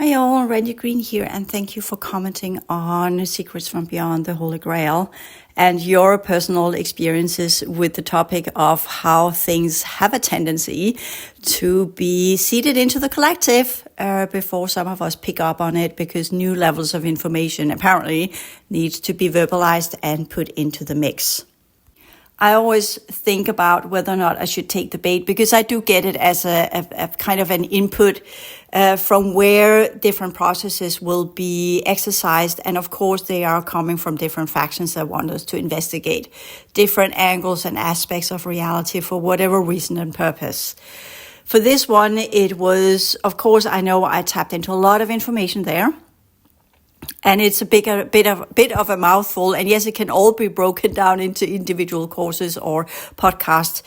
Hi all, Randy Green here, and thank you for commenting on Secrets from Beyond the Holy Grail and your personal experiences with the topic of how things have a tendency to be seeded into the collective before some of us pick up on it, because new levels of information apparently need to be verbalized and put into the mix. I always think about whether or not I should take the bait, because I do get it as a kind of an input from where different processes will be exercised. And of course, they are coming from different factions that want us to investigate different angles and aspects of reality for whatever reason and purpose. For this one, it was, of course, I know I tapped into a lot of information there. And it's a bit of a mouthful. And yes, it can all be broken down into individual courses or podcasts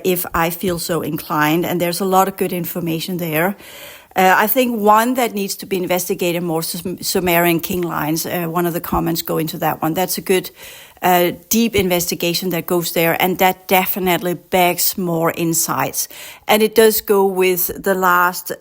if I feel so inclined. And there's a lot of good information there. I think one that needs to be investigated more, Sumerian king lines, one of the comments go into that one. That's a good deep investigation that goes there, and that definitely begs more insights. And it does go with the last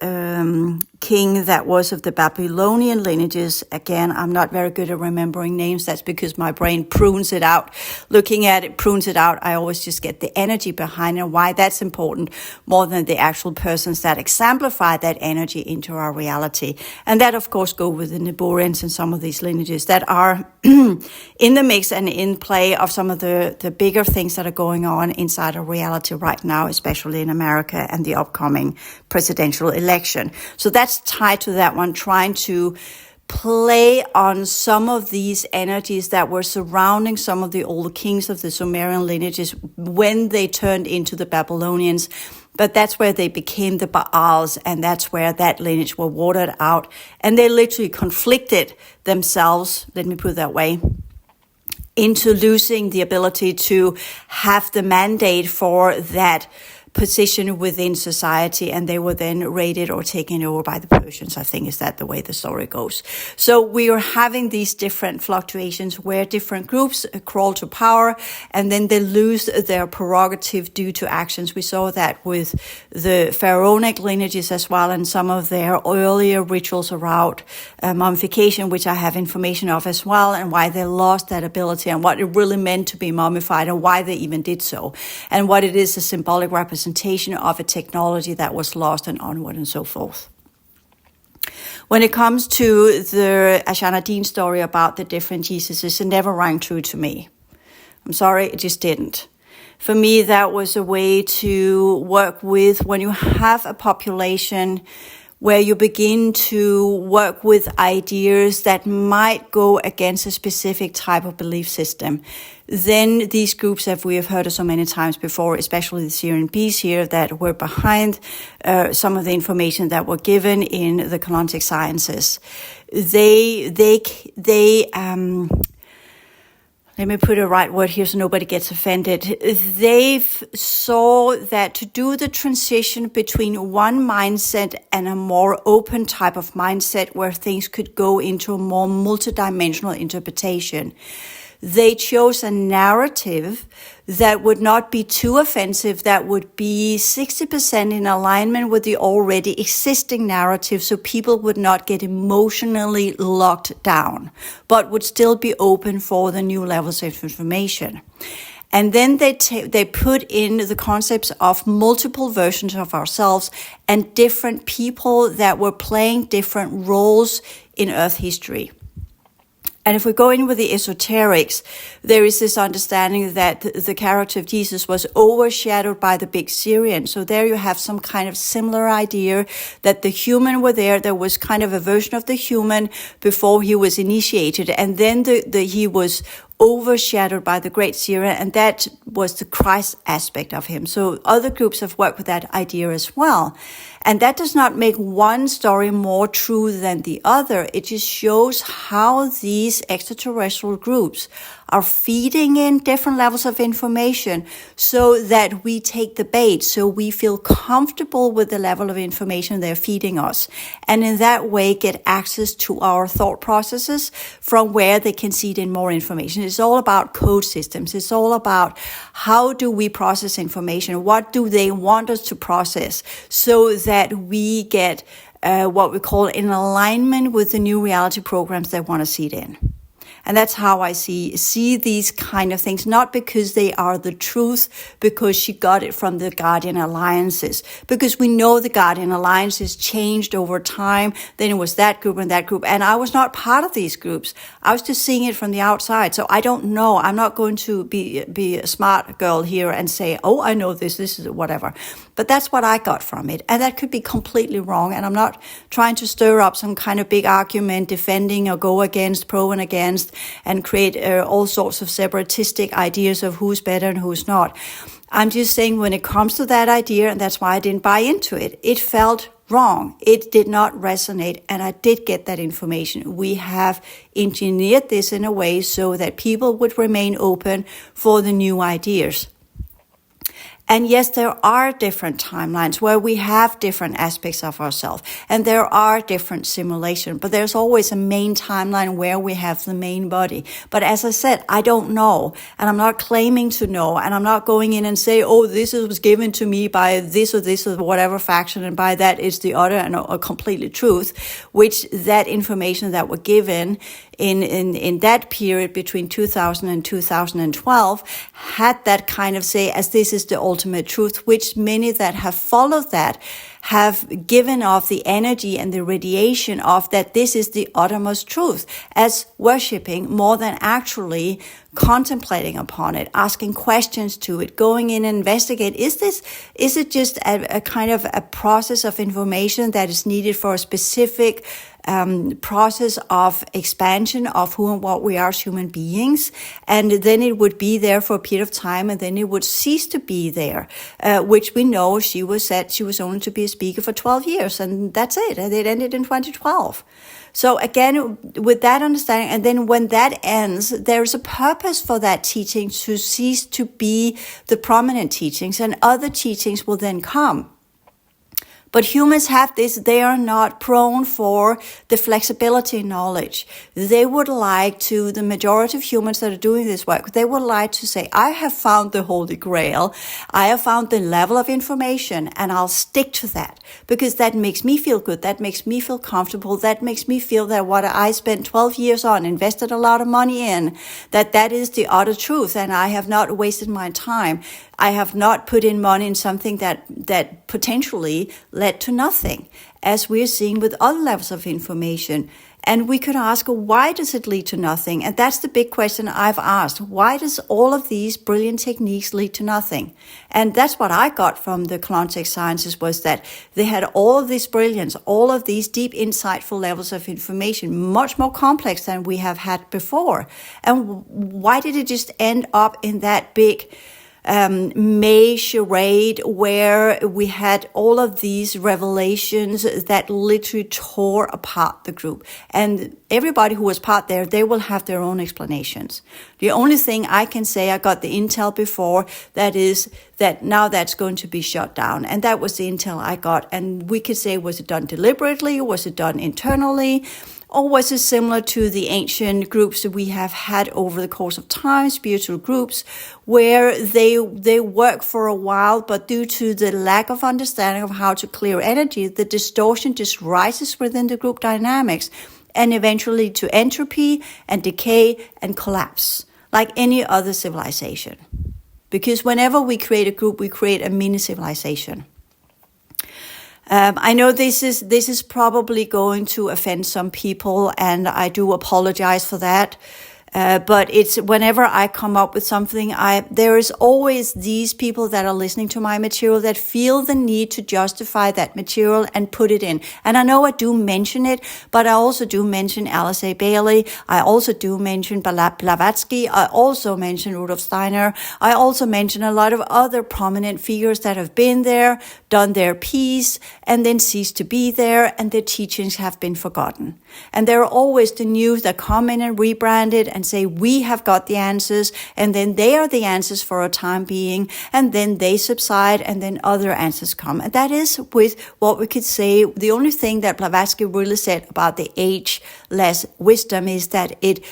king that was of the Babylonian lineages. Again, I'm not very good at remembering names. That's because my brain prunes it out. Looking at it, prunes it out. I always just get the energy behind it, and why that's important more than the actual persons that exemplify that energy into our reality. And that, of course, go with the Niburians and some of these lineages that are in the mix and in play of some of the bigger things that are going on inside of reality right now, especially in America and the upcoming presidential election. So that's tied to that one, trying to play on some of these energies that were surrounding some of the old kings of the Sumerian lineages when they turned into the Babylonians. But that's where they became the Baals, and that's where that lineage were watered out. And they literally conflicted themselves, let me put it that way, into losing the ability to have the mandate for that position within society, and they were then raided or taken over by the Persians. I think is that the way the story goes. So we are having these different fluctuations where different groups crawl to power and then they lose their prerogative due to actions. We saw that with the pharaonic lineages as well, and some of their earlier rituals around mummification, which I have information of as well, and why they lost that ability and what it really meant to be mummified and why they even did so, and what it is a symbolic representation of a technology that was lost and onward and so forth. When it comes to the Ashanadine story about the different Jesuses, it never rang true to me. I'm sorry, it just didn't. For me, that was a way to work with when you have a population where you begin to work with ideas that might go against a specific type of belief system. Then these groups, as we have heard of so many times before, especially the Syrian bees here that were behind some of the information that were given in the Colontic Sciences, let me put a right word here so nobody gets offended. They saw that to do the transition between one mindset and a more open type of mindset where things could go into a more multidimensional interpretation, they chose a narrative that would not be too offensive, that would be 60% in alignment with the already existing narrative, so people would not get emotionally locked down, but would still be open for the new levels of information. And then they put in the concepts of multiple versions of ourselves and different people that were playing different roles in Earth history. And if we go in with the esoterics, there is this understanding that the character of Jesus was overshadowed by the big Syrian. So there you have some kind of similar idea that the human were there. There was kind of a version of the human before he was initiated. And then he was overshadowed by the great Syrian, and that was the Christ aspect of him. So other groups have worked with that idea as well. And that does not make one story more true than the other. It just shows how these extraterrestrial groups are feeding in different levels of information so that we take the bait, so we feel comfortable with the level of information they're feeding us. And in that way, get access to our thought processes from where they can seed in more information. It's all about code systems. It's all about how do we process information? What do they want us to process so that we get what we call in alignment with the new reality programs they want to seed in. And that's how I see these kind of things, not because they are the truth, because she got it from the Guardian Alliances, because we know the Guardian Alliances changed over time. Then it was that group and that group. And I was not part of these groups. I was just seeing it from the outside. So I don't know. I'm not going to be a smart girl here and say, oh, I know this is whatever. But that's what I got from it. And that could be completely wrong. And I'm not trying to stir up some kind of big argument defending or go against, pro and against, and create all sorts of separatistic ideas of who's better and who's not. I'm just saying when it comes to that idea, and that's why I didn't buy into it, it felt wrong. It did not resonate, and I did get that information. We have engineered this in a way so that people would remain open for the new ideas. And yes, there are different timelines where we have different aspects of ourselves, and there are different simulations, but there's always a main timeline where we have the main body. But as I said, I don't know, and I'm not claiming to know, and I'm not going in and say, oh, this was given to me by this or whatever faction, and by that is the other and a completely truth, which that information that were given in that period between 2000 and 2012 had that kind of say, as this is the ultimate truth, which many that have followed that have given off the energy and the radiation of that this is the uttermost truth, as worshipping more than actually contemplating upon it, asking questions to it, going in and investigate. Is it just a kind of a process of information that is needed for a specific process of expansion of who and what we are as human beings, and then it would be there for a period of time, and then it would cease to be there, which we know she was only to be a speaker for 12 years, and that's it, and it ended in 2012. So again, with that understanding, and then when that ends, there's a purpose for that teaching to cease to be the prominent teachings, and other teachings will then come. But humans have this, they are not prone for the flexibility knowledge. They would like to, the majority of humans that are doing this work, they would like to say, I have found the Holy Grail, I have found the level of information, and I'll stick to that, because that makes me feel good, that makes me feel comfortable, that makes me feel that what I spent 12 years on, invested a lot of money in, that is the utter truth, and I have not wasted my time. I have not put in money in something that potentially led to nothing, as we're seeing with other levels of information. And we could ask, why does it lead to nothing? And that's the big question I've asked. Why does all of these brilliant techniques lead to nothing? And that's what I got from the Klondike Sciences, was that they had all of this brilliance, all of these deep, insightful levels of information, much more complex than we have had before. And why did it just end up in that big May charade where we had all of these revelations that literally tore apart the group? And everybody who was part there, they will have their own explanations. The only thing I can say, I got the intel before, that is that now that's going to be shut down. And that was the intel I got. And we could say, was it done deliberately? Was it done internally? Or was it similar to the ancient groups that we have had over the course of time, spiritual groups, where they work for a while, but due to the lack of understanding of how to clear energy, the distortion just rises within the group dynamics, and eventually to entropy and decay and collapse, like any other civilization. Because whenever we create a group, we create a mini civilization. I know this is probably going to offend some people, and I do apologize for that. But it's whenever I come up with something, there is always these people that are listening to my material that feel the need to justify that material and put it in. And I know I do mention it, but I also do mention Alice A. Bailey. I also do mention Blavatsky. I also mention Rudolf Steiner. I also mention a lot of other prominent figures that have been there, done their piece, and then ceased to be there, and their teachings have been forgotten. And there are always the new that come in and rebrand it and say, we have got the answers, and then they are the answers for a time being, and then they subside, and then other answers come. And that is with what we could say, the only thing that Blavatsky really said about the age-less wisdom is that it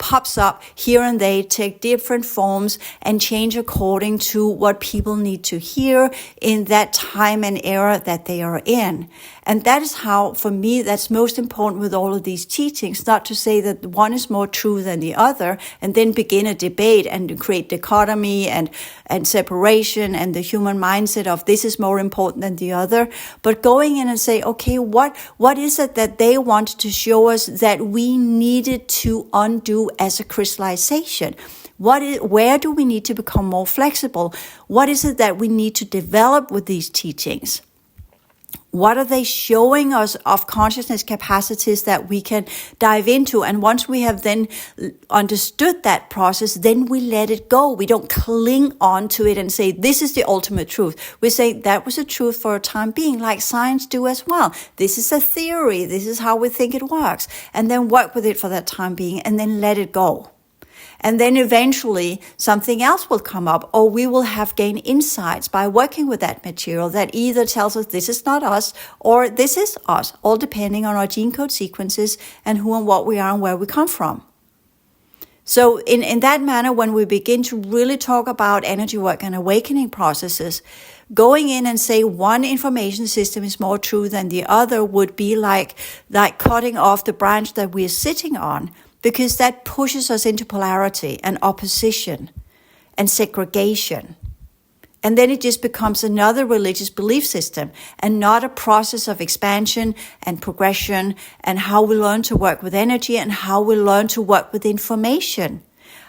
pops up here and they take different forms and change according to what people need to hear in that time and era that they are in. And that is how, for me, that's most important with all of these teachings, not to say that one is more true than the other and then begin a debate and create dichotomy and separation and the human mindset of this is more important than the other, but going in and say, okay, what is it that they wanted to show us that we needed to undo as a crystallization? Where do we need to become more flexible? What is it that we need to develop with these teachings? What are they showing us of consciousness capacities that we can dive into? And once we have then understood that process, then we let it go. We don't cling on to it and say, this is the ultimate truth. We say that was a truth for a time being, like science do as well. This is a theory. This is how we think it works. And then work with it for that time being and then let it go. And then eventually something else will come up, or we will have gained insights by working with that material that either tells us this is not us or this is us, all depending on our gene code sequences and who and what we are and where we come from. So in that manner, when we begin to really talk about energy work and awakening processes, going in and say one information system is more true than the other would be like cutting off the branch that we're sitting on, because that pushes us into polarity and opposition and segregation. And then it just becomes another religious belief system and not a process of expansion and progression and how we learn to work with energy and how we learn to work with information.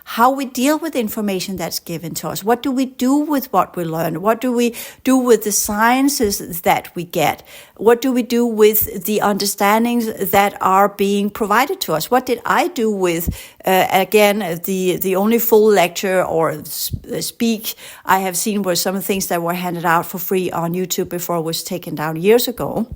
How we deal with information that's given to us. What do we do with what we learn? What do we do with the sciences that we get? What do we do with the understandings that are being provided to us? What did I do with, again, the only full lecture or speak I have seen were some of the things that were handed out for free on YouTube before it was taken down years ago.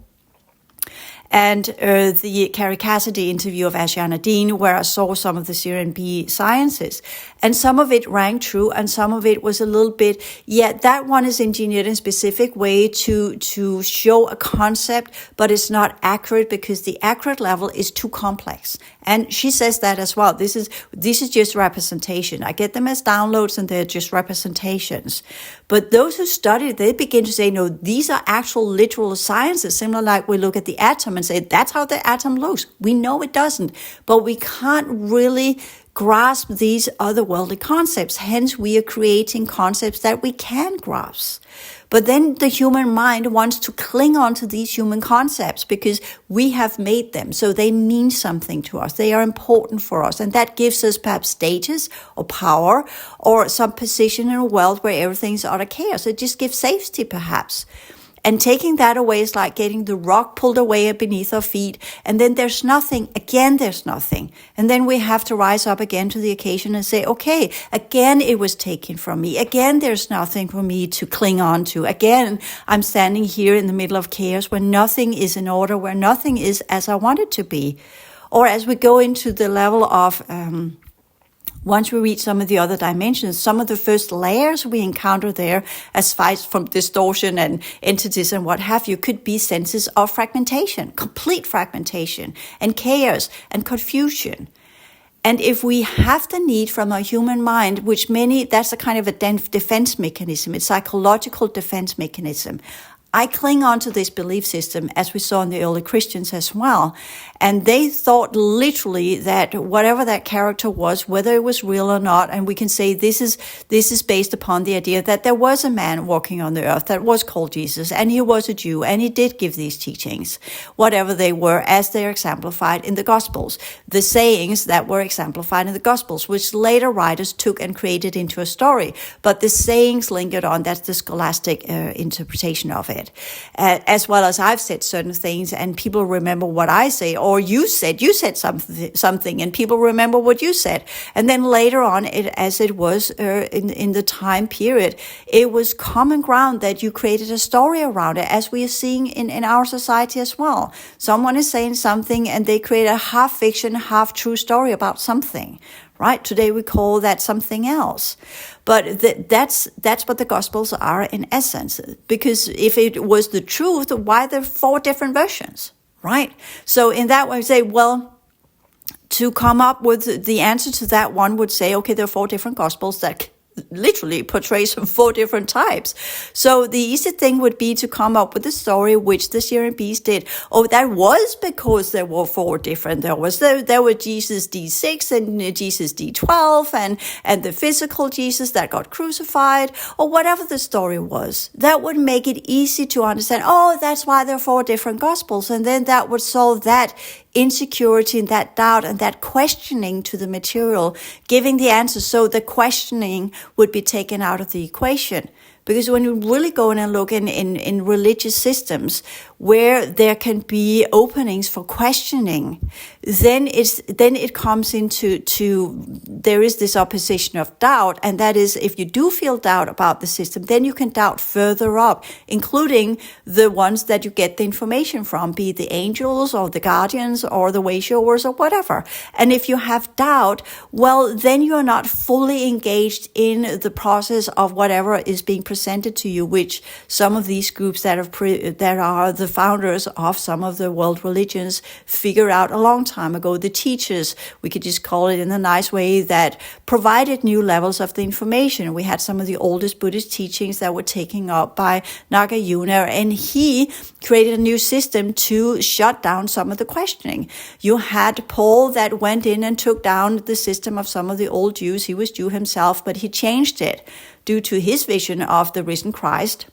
And the Carrie Cassidy interview of Ashiana Dean, where I saw some of the Syrian B sciences. And some of it rang true, and some of it was a little bit, that one is engineered in a specific way to show a concept, but it's not accurate because the accurate level is too complex. And she says that as well. This is just representation. I get them as downloads and they're just representations. But those who study it, they begin to say, no, these are actual literal sciences, similar like we look at the atom and say, that's how the atom looks. We know it doesn't, but we can't really grasp these otherworldly concepts. Hence, we are creating concepts that we can grasp. But then the human mind wants to cling on to these human concepts because we have made them. So they mean something to us. They are important for us. And that gives us perhaps status or power or some position in a world where everything's out of chaos. It just gives safety, perhaps. And taking that away is like getting the rock pulled away beneath our feet. And then there's nothing. Again, there's nothing. And then we have to rise up again to the occasion and say, okay, again, it was taken from me. Again, there's nothing for me to cling on to. Again, I'm standing here in the middle of chaos where nothing is in order, where nothing is as I want it to be. Or as we go into the level of, once we reach some of the other dimensions, some of the first layers we encounter there, aside from distortion and entities and what have you, could be senses of fragmentation, complete fragmentation, and chaos and confusion. And if we have the need from our human mind, which that's a kind of a defense mechanism, it's psychological defense mechanism. I cling on to this belief system, as we saw in the early Christians as well. And they thought literally that whatever that character was, whether it was real or not, and we can say this is based upon the idea that there was a man walking on the earth that was called Jesus, and he was a Jew, and he did give these teachings, whatever they were, as they're exemplified in the Gospels. The sayings that were exemplified in the Gospels, which later writers took and created into a story. But the sayings lingered on, that's the scholastic interpretation of it. As well as I've said certain things and people remember what I say, or you said something and people remember what you said. And then later on, as it was in the time period, it was common ground that you created a story around it, as we are seeing in our society as well. Someone is saying something and they create a half fiction, half true story about something. Right? Today we call that something else. But that's what the Gospels are in essence. Because if it was the truth, why are there 4 different versions? Right? So in that way we say, well, to come up with the answer to that, one would say, okay, there are 4 different gospels that literally portrays 4 different types. So the easy thing would be to come up with a story which the Syrian beast did. Oh, that was because there were 4 different. There were Jesus D6 and Jesus D12 and the physical Jesus that got crucified, or whatever the story was. That would make it easy to understand, oh, that's why there are 4 different gospels. And then that would solve that insecurity and that doubt and that questioning to the material, giving the answer. So the questioning would be taken out of the equation. Because when you really go in and look in religious systems where there can be openings for questioning, then it comes into there is this opposition of doubt, and that is, if you do feel doubt about the system, then you can doubt further up, including the ones that you get the information from, be it the angels or the guardians or the way showers or whatever. And if you have doubt, well, then you're not fully engaged in the process of whatever is being presented to you, which some of these groups that are the founders of some of the world religions figured out a long time ago. The teachers, we could just call it in a nice way, that provided new levels of the information. We had some of the oldest Buddhist teachings that were taken up by Nagarjuna, and he created a new system to shut down some of the questioning. You had Paul that went in and took down the system of some of the old Jews. He was Jew himself, but he changed it due to his vision of the risen Christ,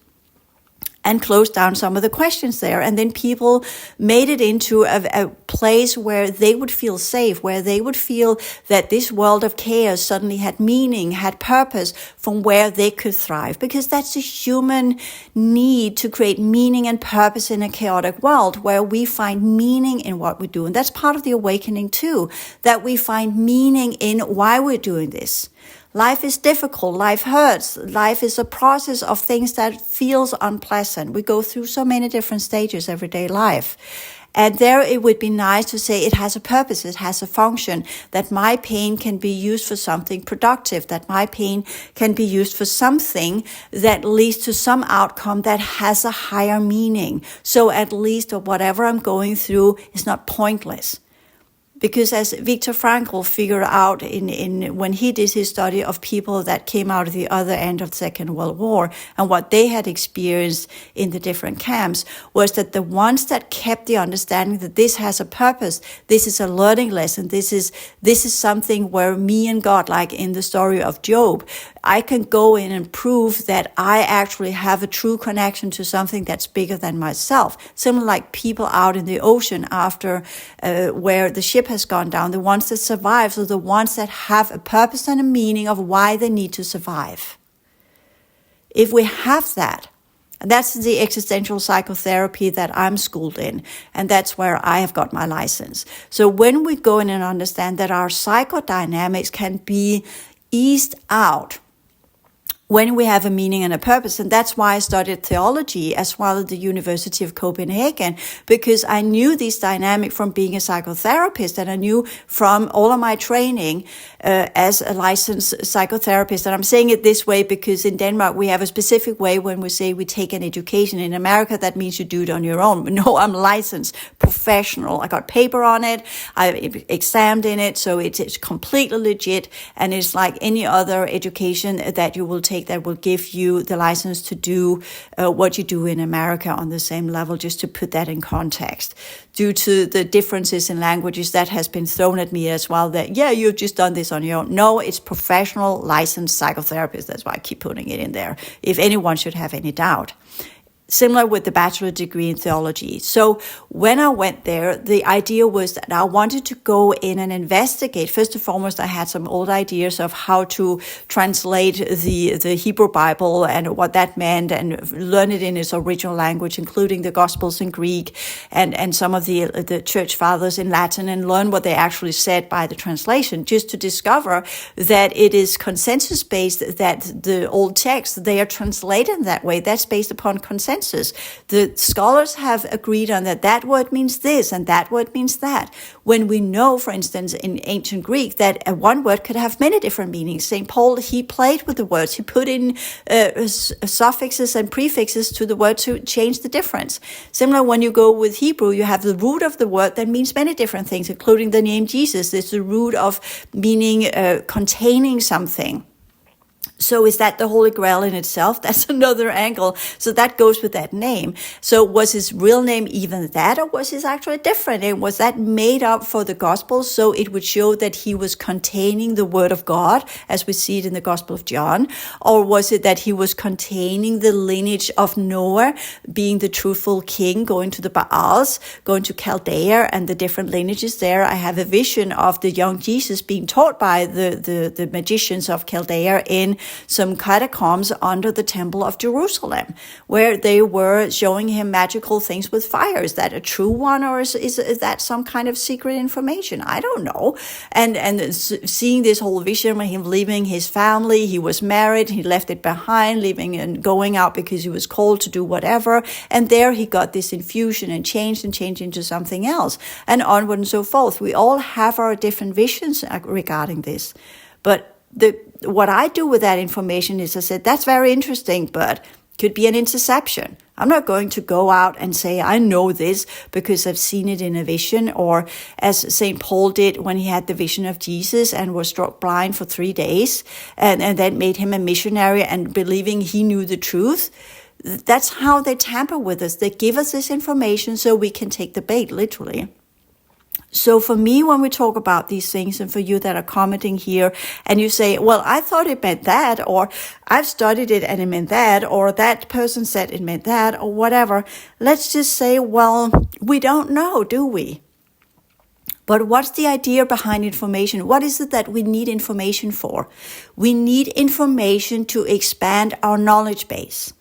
and closed down some of the questions there. And then people made it into a place where they would feel safe, where they would feel that this world of chaos suddenly had meaning, had purpose, from where they could thrive. Because that's a human need, to create meaning and purpose in a chaotic world where we find meaning in what we do. And that's part of the awakening too, that we find meaning in why we're doing this. Life is difficult, life hurts, life is a process of things that feels unpleasant. We go through so many different stages everyday life. And there it would be nice to say it has a purpose, it has a function, that my pain can be used for something productive, that my pain can be used for something that leads to some outcome that has a higher meaning. So at least whatever I'm going through is not pointless. Because as Viktor Frankl figured out in when he did his study of people that came out of the other end of the Second World War and what they had experienced in the different camps, was that the ones that kept the understanding that this has a purpose, this is a learning lesson, this is something where me and God, like in the story of Job, I can go in and prove that I actually have a true connection to something that's bigger than myself. Similar like people out in the ocean after where the ship has gone down, the ones that survive are the ones that have a purpose and a meaning of why they need to survive. If we have that, and that's the existential psychotherapy that I'm schooled in, and that's where I have got my license. So when we go in and understand that our psychodynamics can be eased out when we have a meaning and a purpose. And that's why I studied theology as well at the University of Copenhagen, because I knew this dynamic from being a psychotherapist, and I knew from all of my training as a licensed psychotherapist. And I'm saying it this way because in Denmark we have a specific way when we say we take an education. In America that means you do it on your own. No, I'm licensed, professional. I got paper on it, I examined in it, so it's completely legit, and it's like any other education that you will take that will give you the license to do what you do in America on the same level, just to put that in context. Due to the differences in languages, that has been thrown at me as well, that, yeah, you've just done this on your own. No, it's professional licensed psychotherapist. That's why I keep putting it in there, if anyone should have any doubt. Similar with the bachelor degree in theology. So when I went there, the idea was that I wanted to go in and investigate. First and foremost, I had some old ideas of how to translate the Hebrew Bible and what that meant, and learn it in its original language, including the Gospels in Greek and some of the church fathers in Latin, and learn what they actually said by the translation, just to discover that it is consensus-based, that the old texts, they are translated in that way. That's based upon consensus. senses. The scholars have agreed on that word means this and that word means that. When we know, for instance, in ancient Greek, that one word could have many different meanings. St. Paul, he played with the words. He put in suffixes and prefixes to the word to change the difference. Similar, when you go with Hebrew, you have the root of the word that means many different things, including the name Jesus. It's the root of meaning containing something. So is that the Holy Grail in itself? That's another angle. So that goes with that name. So was his real name even that, or was his actually a different name? Was that made up for the Gospel so it would show that he was containing the Word of God, as we see it in the Gospel of John? Or was it that he was containing the lineage of Noah, being the truthful king, going to the Baals, going to Chaldea, and the different lineages there? I have a vision of the young Jesus being taught by the magicians of Chaldea in some catacombs under the Temple of Jerusalem, where they were showing him magical things with fire. Is that a true one, or is that some kind of secret information? I don't know. And seeing this whole vision of him leaving his family, he was married, he left it behind, leaving and going out because he was called to do whatever. And there he got this infusion and changed into something else, and onward and so forth. We all have our different visions regarding this. But what I do with that information is I said, that's very interesting, but could be an interception. I'm not going to go out and say, I know this because I've seen it in a vision, or as St. Paul did when he had the vision of Jesus and was struck blind for 3 days, and that made him a missionary and believing he knew the truth. That's how they tamper with us. They give us this information so we can take the bait, literally. So for me, when we talk about these things, and for you that are commenting here, and you say, well, I thought it meant that, or I've studied it and it meant that, or that person said it meant that, or whatever, let's just say, well, we don't know, do we? But what's the idea behind information? What is it that we need information for? We need information to expand our knowledge base.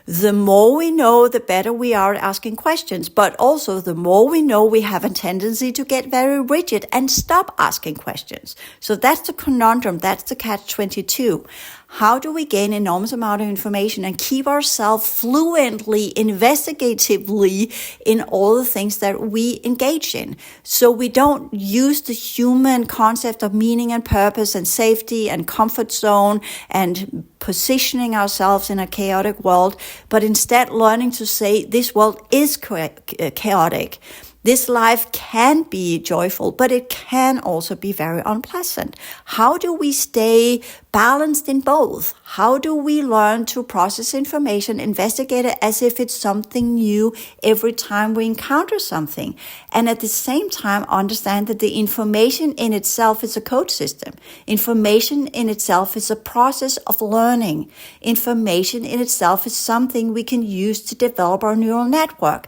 The more we know, the better we are at asking questions. But also, the more we know, we have a tendency to get very rigid and stop asking questions. So that's the conundrum. That's the catch-22. How do we gain enormous amount of information and keep ourselves fluently, investigatively in all the things that we engage in? So we don't use the human concept of meaning and purpose and safety and comfort zone and positioning ourselves in a chaotic world, but instead learning to say this world is chaotic. This life can be joyful, but it can also be very unpleasant. How do we stay balanced in both? How do we learn to process information, investigate it as if it's something new every time we encounter something? And at the same time, understand that the information in itself is a code system. Information in itself is a process of learning. Information in itself is something we can use to develop our neural network.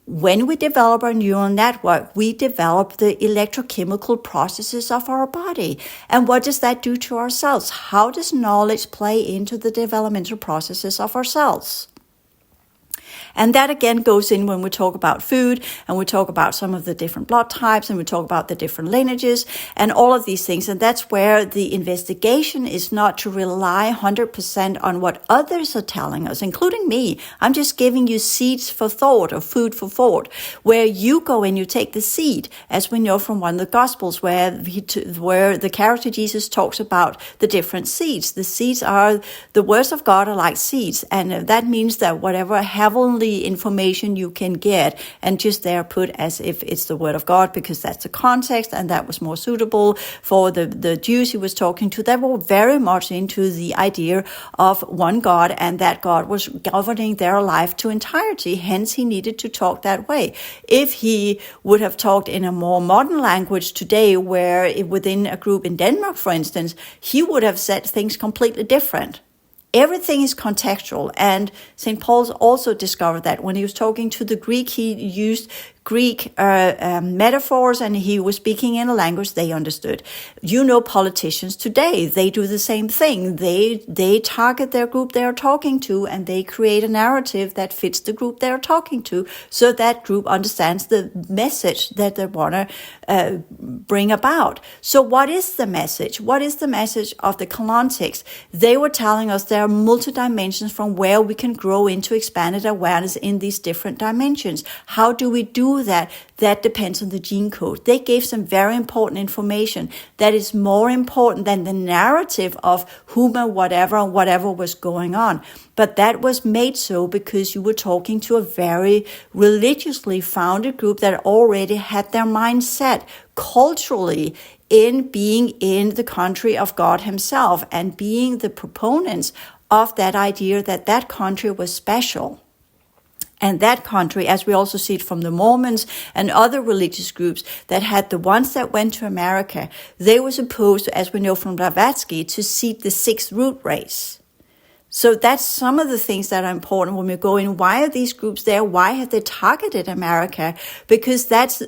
When we develop our neural network, we develop the electrochemical processes of our body. And what does that do to our cells? How does knowledge play into the developmental processes of our cells? And that again goes in when we talk about food, and we talk about some of the different blood types, and we talk about the different lineages and all of these things. And that's where the investigation is not to rely 100% on what others are telling us, including me. I'm just giving you seeds for thought, or food for thought, where you go and you take the seed, as we know from one of the Gospels, where the character Jesus talks about the different seeds. The seeds are, the words of God are like seeds, and that means that whatever heavenly information you can get, and just there put as if it's the word of God, because that's the context and that was more suitable for the Jews he was talking to. They were very much into the idea of one God, and that God was governing their life to entirety. Hence, he needed to talk that way. If he would have talked in a more modern language today, where within a group in Denmark, for instance, he would have said things completely different. Everything is contextual, and St. Paul also discovered that when he was talking to the Greek, he used Greek metaphors, and he was speaking in a language they understood. Politicians today, they do the same thing. They target their group they are talking to, and they create a narrative that fits the group they are talking to, so that group understands the message that they want to bring about. So what is the message? What is the message of the Kalontics? They were telling us there are multi-dimensions from where we can grow into expanded awareness in these different dimensions. How do we do that? That depends on the gene code. They gave some very important information that is more important than the narrative of whom and whatever was going on. But that was made so because you were talking to a very religiously founded group that already had their mindset culturally in being in the country of God himself and being the proponents of that idea that that country was special. And that country, as we also see it from the Mormons and other religious groups that had the ones that went to America, they were supposed to, as we know from Blavatsky, to seed the sixth root race. So that's some of the things that are important when we go in. Why are these groups there? Why have they targeted America? Because that's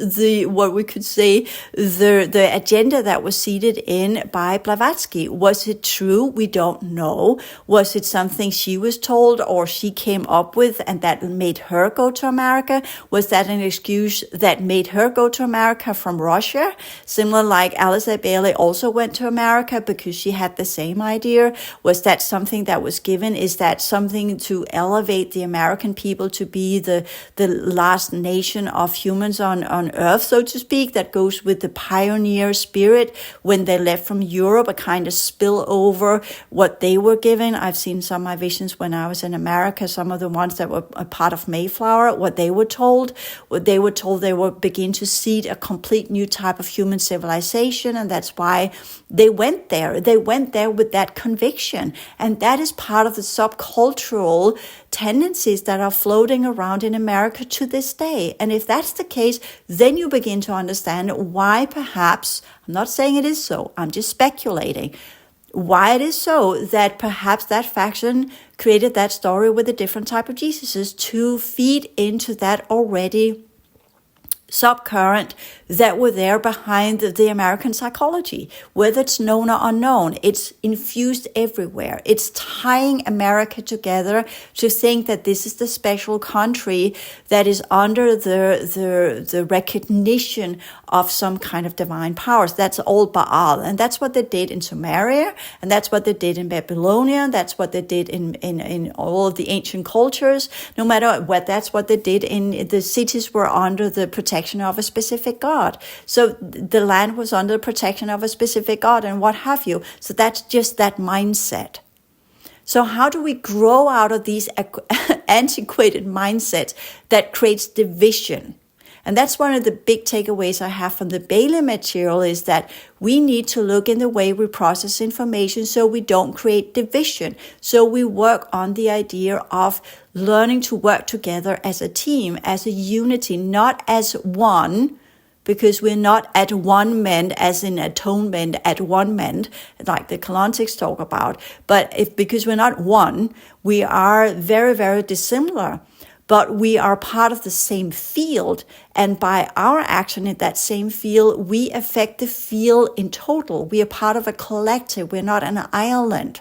what we could say, the agenda that was seeded in by Blavatsky. Was it true? We don't know. Was it something she was told or she came up with and that made her go to America? Was that an excuse that made her go to America from Russia? Similar like Alice A. Bailey also went to America because she had the same idea. Was that something that was given? Is that something to elevate the American people to be the last nation of humans on earth, so to speak, that goes with the pioneer spirit when they left from Europe, a kind of spill over what they were given? I've seen some of my visions when I was in America, some of the ones that were a part of Mayflower, what they were told they would begin to seed a complete new type of human civilization, and that's why they went there. They went there with that conviction, and that is part of the subcultural tendencies that are floating around in America to this day. And if that's the case, then you begin to understand why perhaps, I'm not saying it is so, I'm just speculating, why it is so that perhaps that faction created that story with a different type of Jesuses to feed into that already subcurrent that were there behind the American psychology. Whether it's known or unknown, it's infused everywhere. It's tying America together to think that this is the special country that is under the recognition of some kind of divine powers. That's all Baal. And that's what they did in Sumeria, and that's what they did in Babylonia, that's what they did in all of the ancient cultures. No matter what, that's what they did in the cities were under the protection of a specific god. So the land was under the protection of a specific god and what have you. So that's just that mindset. So how do we grow out of these antiquated mindsets that creates division? And that's one of the big takeaways I have from the Bailey material, is that we need to look in the way we process information so we don't create division. So we work on the idea of learning to work together as a team, as a unity, not as one, because we're not at one mend, as in atonement at one mend, like the Kalontics talk about. But because we're not one, we are very, very dissimilar. But we are part of the same field, and by our action in that same field, we affect the field in total. We are part of a collective. We're not an island.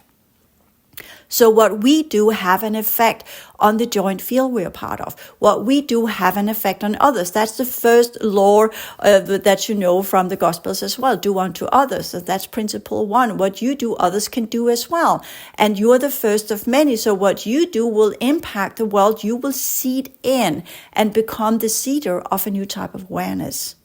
So what we do have an effect on the joint field we're part of. What we do have an effect on others. That's the first law that you know from the Gospels as well. Do unto others. So that's principle one. What you do, others can do as well. And you're the first of many. So what you do will impact the world. You will seed in and become the seeder of a new type of awareness.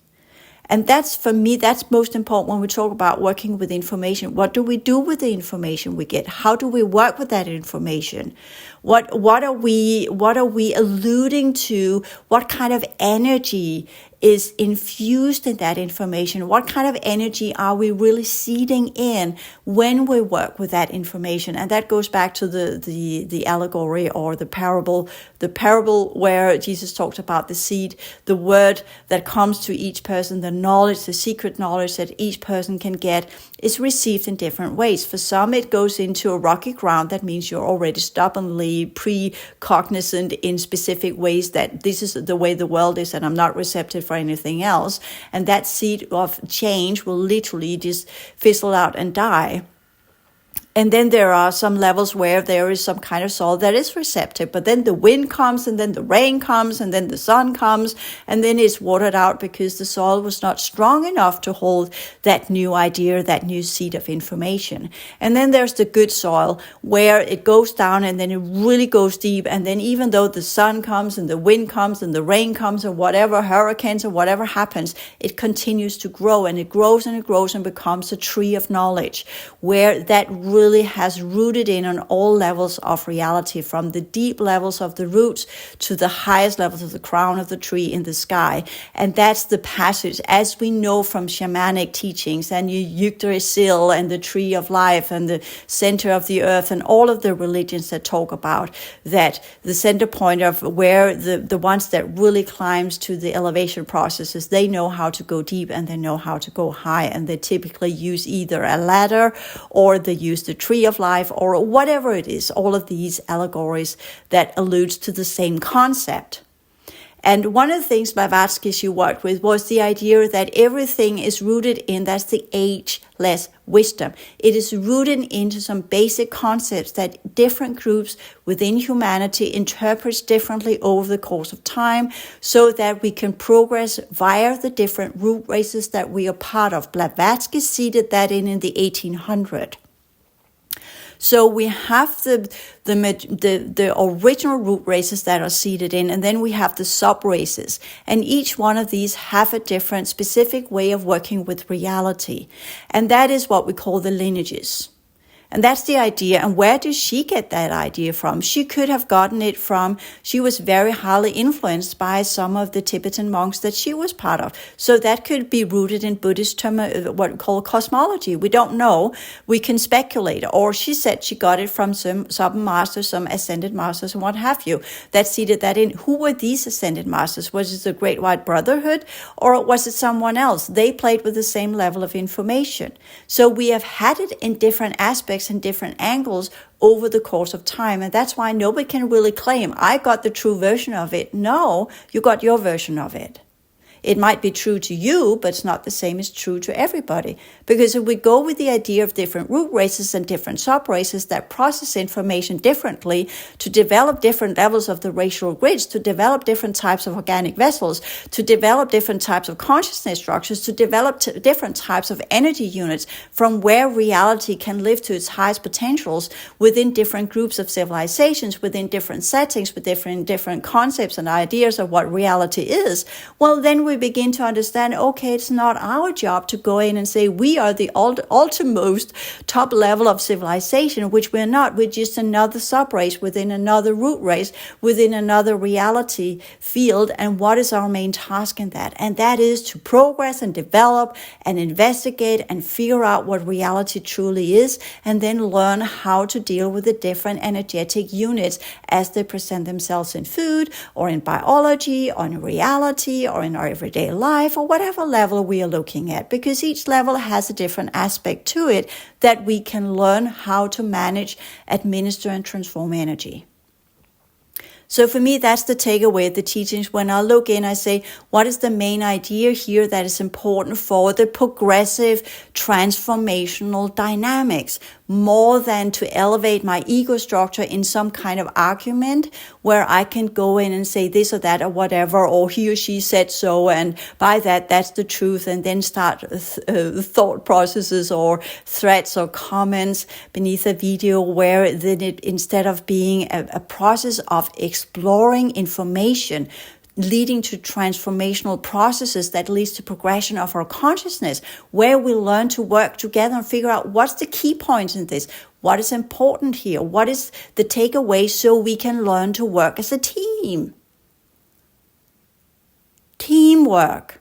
And that's, for me, that's most important when we talk about working with information. What do we do with the information we get? How do we work with that information? What are we alluding to? What kind of energy is infused in that information? What kind of energy are we really seeding in when we work with that information? And that goes back to the allegory or the parable where Jesus talked about the seed, the word that comes to each person, the knowledge, the secret knowledge that each person can get is received in different ways. For some, it goes into a rocky ground. That means you're already stubbornly pre-cognizant in specific ways that this is the way the world is and I'm not receptive for anything else. And that seed of change will literally just fizzle out and die. And then there are some levels where there is some kind of soil that is receptive, but then the wind comes and then the rain comes and then the sun comes and then it's watered out because the soil was not strong enough to hold that new idea, that new seed of information. And then there's the good soil where it goes down and then it really goes deep. And then even though the sun comes and the wind comes and the rain comes or whatever, hurricanes or whatever happens, it continues to grow and it grows and it grows and becomes a tree of knowledge where that really has rooted in on all levels of reality, from the deep levels of the roots to the highest levels of the crown of the tree in the sky. And that's the passage, as we know from shamanic teachings and Yggdrasil and the tree of life and the center of the earth and all of the religions that talk about that the center point of where the ones that really climbs to the elevation processes, they know how to go deep and they know how to go high, and they typically use either a ladder or they use the tree of life or whatever it is, all of these allegories that alludes to the same concept. And one of the things Blavatsky she worked with was the idea that everything is rooted in, that's the ageless wisdom. It is rooted into some basic concepts that different groups within humanity interpret differently over the course of time so that we can progress via the different root races that we are part of. Blavatsky seeded that in the 1800s. So we have the original root races that are seeded in, and then we have the sub races. And each one of these have a different specific way of working with reality. And that is what we call the lineages. And that's the idea. And where does she get that idea from? She could have gotten it from, she was very highly influenced by some of the Tibetan monks that she was part of. So that could be rooted in Buddhist what we call cosmology. We don't know. We can speculate. Or she said she got it from some masters, some ascended masters, and what have you, that seeded that in. Who were these ascended masters? Was it the Great White Brotherhood? Or was it someone else? They played with the same level of information. So we have had it in different aspects and different angles over the course of time. And that's why nobody can really claim, I got the true version of it. No, you got your version of it. It might be true to you, but it's not the same as true to everybody. Because if we go with the idea of different root races and different sub-races that process information differently to develop different levels of the racial grids, to develop different types of organic vessels, to develop different types of consciousness structures, to develop different types of energy units from where reality can live to its highest potentials within different groups of civilizations, within different settings, with different concepts and ideas of what reality is, well, then we begin to understand, okay, it's not our job to go in and say we are the ultimate top level of civilization, which we're not. We're just another sub-race within another root race, within another reality field. And what is our main task in that? And that is to progress and develop and investigate and figure out what reality truly is, and then learn how to deal with the different energetic units as they present themselves in food or in biology or in reality or in our everyday life or whatever level we are looking at, because each level has a different aspect to it that we can learn how to manage, administer, and transform energy. So for me, that's the takeaway of the teachings. When I look in, I say, what is the main idea here that is important for the progressive transformational dynamics? More than to elevate my ego structure in some kind of argument where I can go in and say this or that or whatever, or he or she said so, and by that, that's the truth, and then start thought processes or threats or comments beneath a video where then it, instead of being a process of exploring information, leading to transformational processes that leads to progression of our consciousness, where we learn to work together and figure out what's the key points in this, what is important here, what is the takeaway so we can learn to work as a team. teamwork.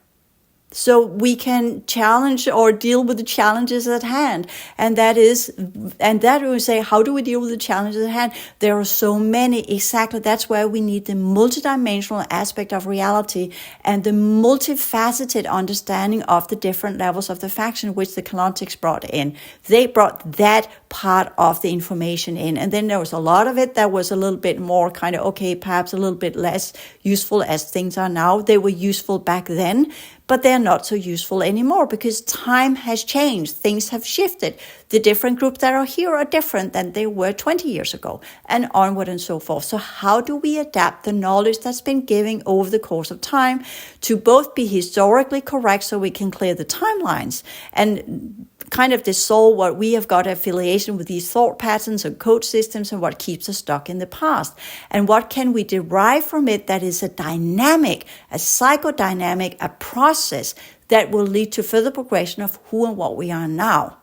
So we can challenge or deal with the challenges at hand. And that we say, how do we deal with the challenges at hand? There are so many. Exactly. That's where we need the multidimensional aspect of reality and the multifaceted understanding of the different levels of the faction, which the Kalontics brought in. They brought that part of the information in. And then there was a lot of it that was a little bit more kind of, okay, perhaps a little bit less useful as things are now. They were useful back then, but they're not so useful anymore because time has changed. Things have shifted. The different groups that are here are different than they were 20 years ago, and onward and so forth. So how do we adapt the knowledge that's been given over the course of time to both be historically correct so we can clear the timelines and kind of dissolve what we have got affiliation with these thought patterns and code systems and what keeps us stuck in the past? And what can we derive from it that is a dynamic, a psychodynamic, a process that will lead to further progression of who and what we are now?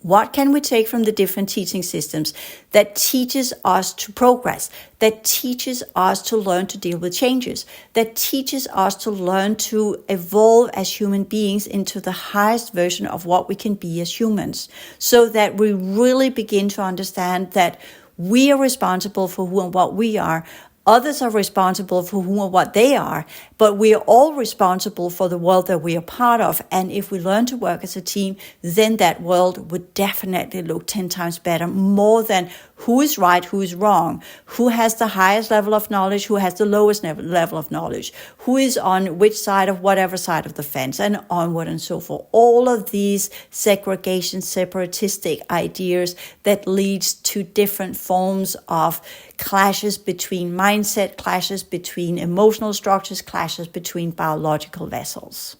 What can we take from the different teaching systems that teaches us to progress, that teaches us to learn to deal with changes, that teaches us to learn to evolve as human beings into the highest version of what we can be as humans, so that we really begin to understand that we are responsible for who and what we are. Others are responsible for who and what they are, but we are all responsible for the world that we are part of. And if we learn to work as a team, then that world would definitely look 10 times better, more than who is right, who is wrong, who has the highest level of knowledge, who has the lowest level of knowledge, who is on which side of whatever side of the fence, and onward and so forth. All of these segregation, separatistic ideas that leads to different forms of clashes between mindset, clashes between emotional structures, clashes between biological vessels,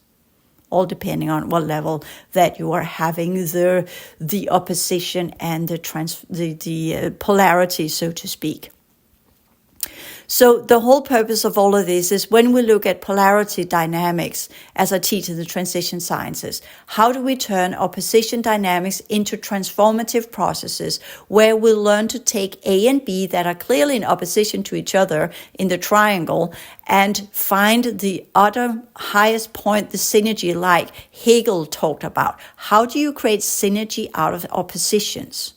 all depending on what level that you are having the opposition and the polarity, so to speak. So the whole purpose of all of this is when we look at polarity dynamics, as I teach in the transition sciences, how do we turn opposition dynamics into transformative processes where we learn to take A and B that are clearly in opposition to each other in the triangle and find the other highest point, the synergy, like Hegel talked about. How do you create synergy out of oppositions?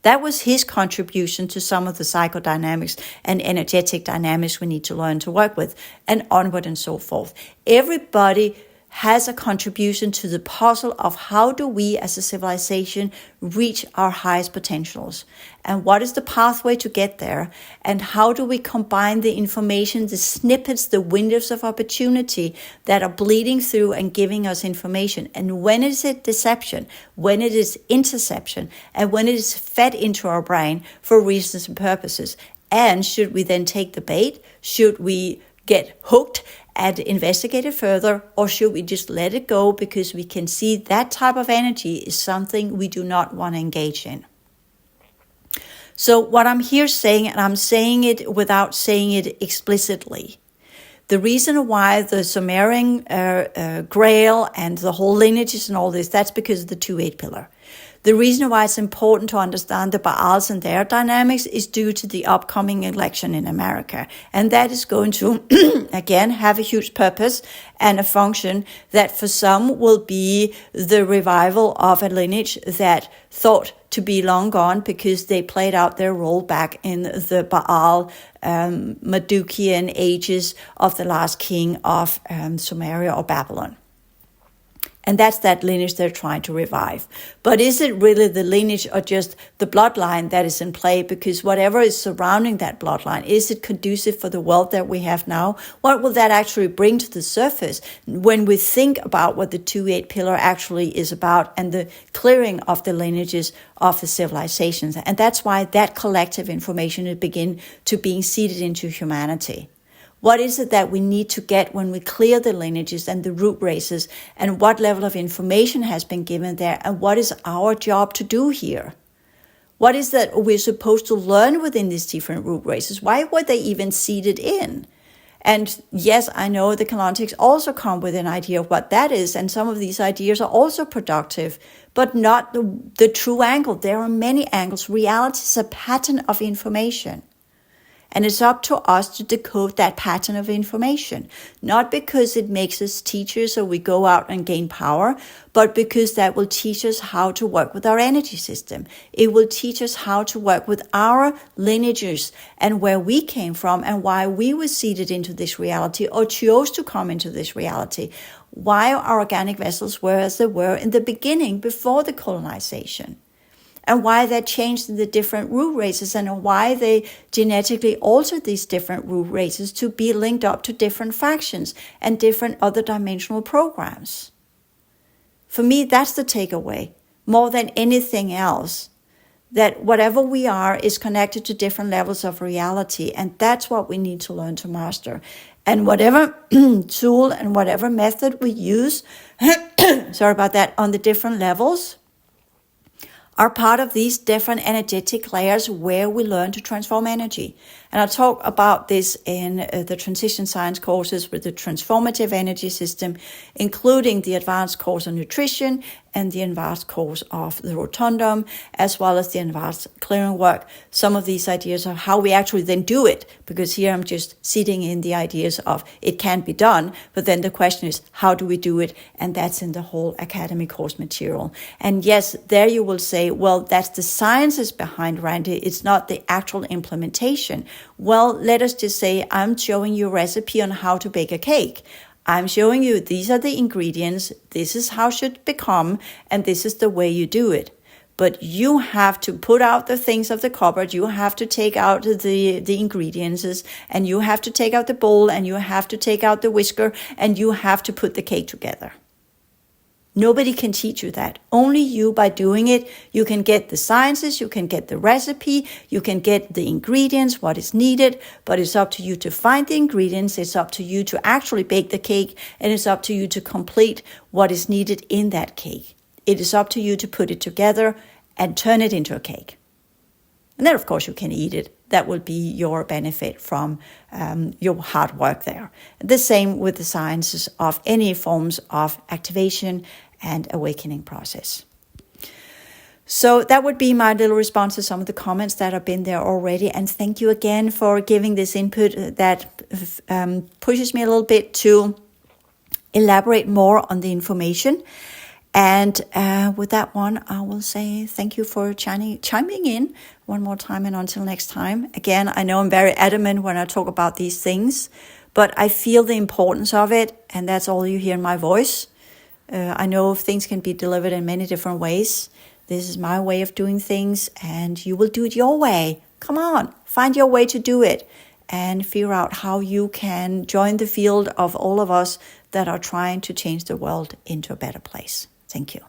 That was his contribution to some of the psychodynamics and energetic dynamics we need to learn to work with, and onward and so forth. Everybody has a contribution to the puzzle of how do we as a civilization reach our highest potentials, and what is the pathway to get there, and how do we combine the information, the snippets, the windows of opportunity that are bleeding through and giving us information. And when is it deception, when it is interception, and when it is fed into our brain for reasons and purposes. And should we then take the bait? Should we get hooked and investigate it further, or should we just let it go because we can see that type of energy is something we do not want to engage in? So what I'm here saying, and I'm saying it without saying it explicitly, the reason why the Sumerian Grail and the whole lineages and all this, that's because of the 2-8 pillar. The reason why it's important to understand the Baals and their dynamics is due to the upcoming election in America. And that is going to, again, have a huge purpose and a function that for some will be the revival of a lineage that thought to be long gone because they played out their role back in the Baal Madukian ages of the last king of Sumeria or Babylon. And that's that lineage they're trying to revive. But is it really the lineage or just the bloodline that is in play? Because whatever is surrounding that bloodline, is it conducive for the world that we have now? What will that actually bring to the surface when we think about what the 2-8 pillar actually is about and the clearing of the lineages of the civilizations? And that's why that collective information will begin to being seeded into humanity. What is it that we need to get when we clear the lineages and the root races, and what level of information has been given there, and what is our job to do here? What is that we're supposed to learn within these different root races? Why were they even seeded in? And yes, I know the Kalontics also come with an idea of what that is, and some of these ideas are also productive, but not the true angle. There are many angles. Reality is a pattern of information. And it's up to us to decode that pattern of information, not because it makes us teachers or we go out and gain power, but because that will teach us how to work with our energy system. It will teach us how to work with our lineages and where we came from and why we were seeded into this reality or chose to come into this reality, why our organic vessels were as they were in the beginning before the colonization, and why they changed in the different root races and why they genetically altered these different root races to be linked up to different factions and different other dimensional programs. For me, that's the takeaway, more than anything else, that whatever we are is connected to different levels of reality, and that's what we need to learn to master. And whatever tool and whatever method we use, sorry about that, on the different levels, are part of these different energetic layers where we learn to transform energy. And I'll talk about this in the transition science courses with the transformative energy system, including the advanced course on nutrition and the advanced course of the rotundum, as well as the advanced clearing work. Some of these ideas of how we actually then do it, because here I'm just sitting in the ideas of it can be done, but then the question is, how do we do it? And that's in the whole academy course material. And yes, there you will say, well, that's the sciences behind, Randy. It's not the actual implementation. Well, let us just say I'm showing you a recipe on how to bake a cake. I'm showing you these are the ingredients, this is how it should become, and this is the way you do it. But you have to put out the things of the cupboard, you have to take out the ingredients, and you have to take out the bowl, and you have to take out the whisker, and you have to put the cake together. Nobody can teach you that. Only you, by doing it, you can get the sciences, you can get the recipe, you can get the ingredients, what is needed, but it's up to you to find the ingredients, it's up to you to actually bake the cake, and it's up to you to complete what is needed in that cake. It is up to you to put it together and turn it into a cake. And then, of course, you can eat it. That will be your benefit from your hard work there. The same with the sciences of any forms of activation and awakening process. So that would be my little response to some of the comments that have been there already. And thank you again for giving this input that pushes me a little bit to elaborate more on the information. And with that one, I will say thank you for chiming in one more time, and until next time. Again, I know I'm very adamant when I talk about these things, but I feel the importance of it, and that's all you hear in my voice. I know things can be delivered in many different ways. This is my way of doing things, and you will do it your way. Come on, find your way to do it, and figure out how you can join the field of all of us that are trying to change the world into a better place. Thank you.